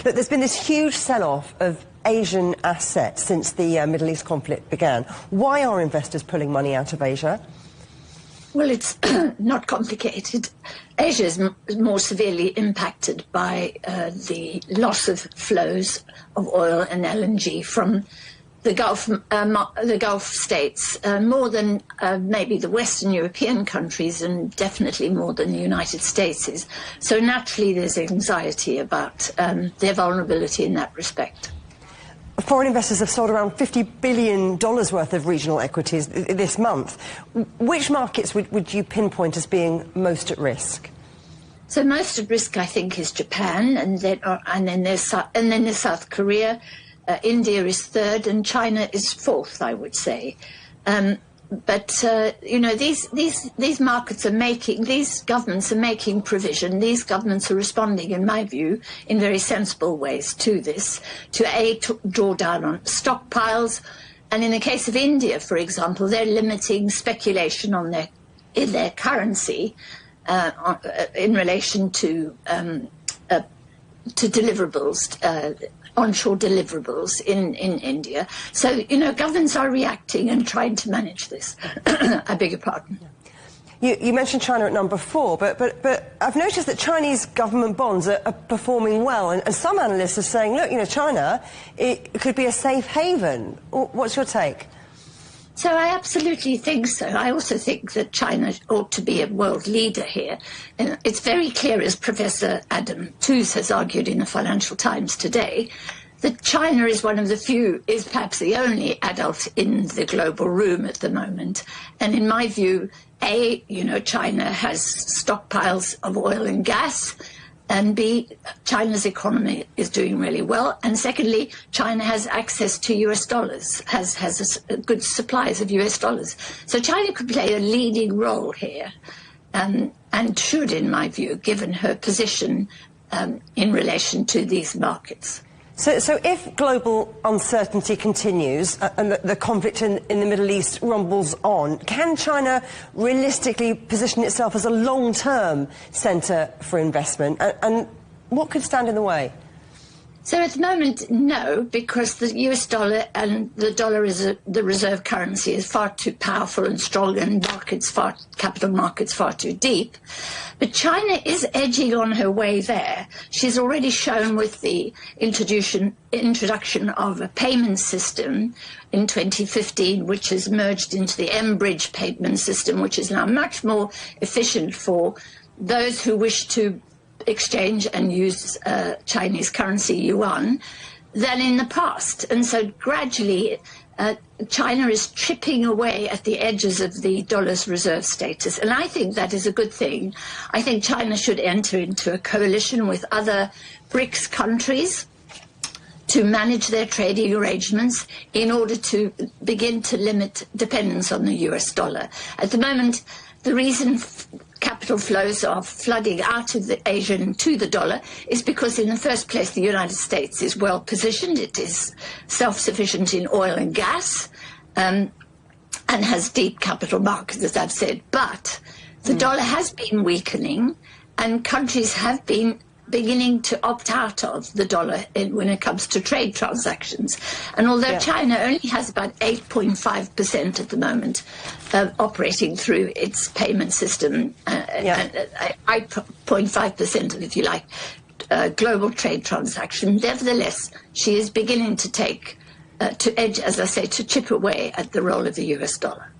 Look, there's been this huge sell-off of Asian assets since the Middle East conflict began. Why are investors pulling money out of Asia? Well, it's not complicated. Asia is more severely impacted by the loss of flows of oil and LNG from the Gulf states, more than maybe the Western European countries, and definitely more than the United States is. So naturally there's anxiety about their vulnerability in that respect. Foreign investors have sold around $50 billion worth of regional equities this month. Which markets would you pinpoint as being most at risk? So most at risk, I think, is Japan, and then there's South Korea. India is third, and China is fourth, I would say. But you know, these markets are making, these governments are making provision. These governments are responding, in my view, in very sensible ways to this, to draw down on stockpiles. And in the case of India, for example, they're limiting speculation on in their currency in relation to deliverables. Onshore deliverables in India. So, you know, governments are reacting and trying to manage this. I beg your pardon. You mentioned China at number 4, but I've noticed that Chinese government bonds are performing well, and some analysts are saying, look, you know, China, it could be a safe haven. What's your take? So I absolutely think so. I also think that China ought to be a world leader here. And it's very clear, as Professor Adam Tooze has argued in the Financial Times today, that China is one of the few, is perhaps the only adult in the global room at the moment. And in my view, you know, China has stockpiles of oil and gas, and B, China's economy is doing really well. And secondly, China has access to US dollars, has a good supplies of US dollars. So China could play a leading role here, and should, in my view, given her position in relation to these markets. So if global uncertainty continues and the conflict in the Middle East rumbles on, can China realistically position itself as a long-term centre for investment? And what could stand in the way? So at the moment, no, because the US dollar and the dollar is the reserve currency is far too powerful and strong, and capital markets far too deep. But China is edging on her way there. She's already shown with the introduction of a payment system in 2015, which has merged into the M-Bridge payment system, which is now much more efficient for those who wish to exchange and use Chinese currency yuan than in the past. And so gradually China is chipping away at the edges of the dollar's reserve status. And I think that is a good thing. I think China should enter into a coalition with other BRICS countries to manage their trading arrangements in order to begin to limit dependence on the US dollar. At the moment, the reason capital flows are flooding out of the Asian to the dollar is because, in the first place, the United States is well positioned. It is self-sufficient in oil and gas and has deep capital markets, as I've said. But the dollar has been weakening, and countries have been beginning to opt out of the dollar when it comes to trade transactions. And although China only has about 8.5% at the moment operating through its payment system, 8.5%, if you like, global trade transaction, nevertheless, she is beginning to take, to edge, as I say, to chip away at the role of the US dollar.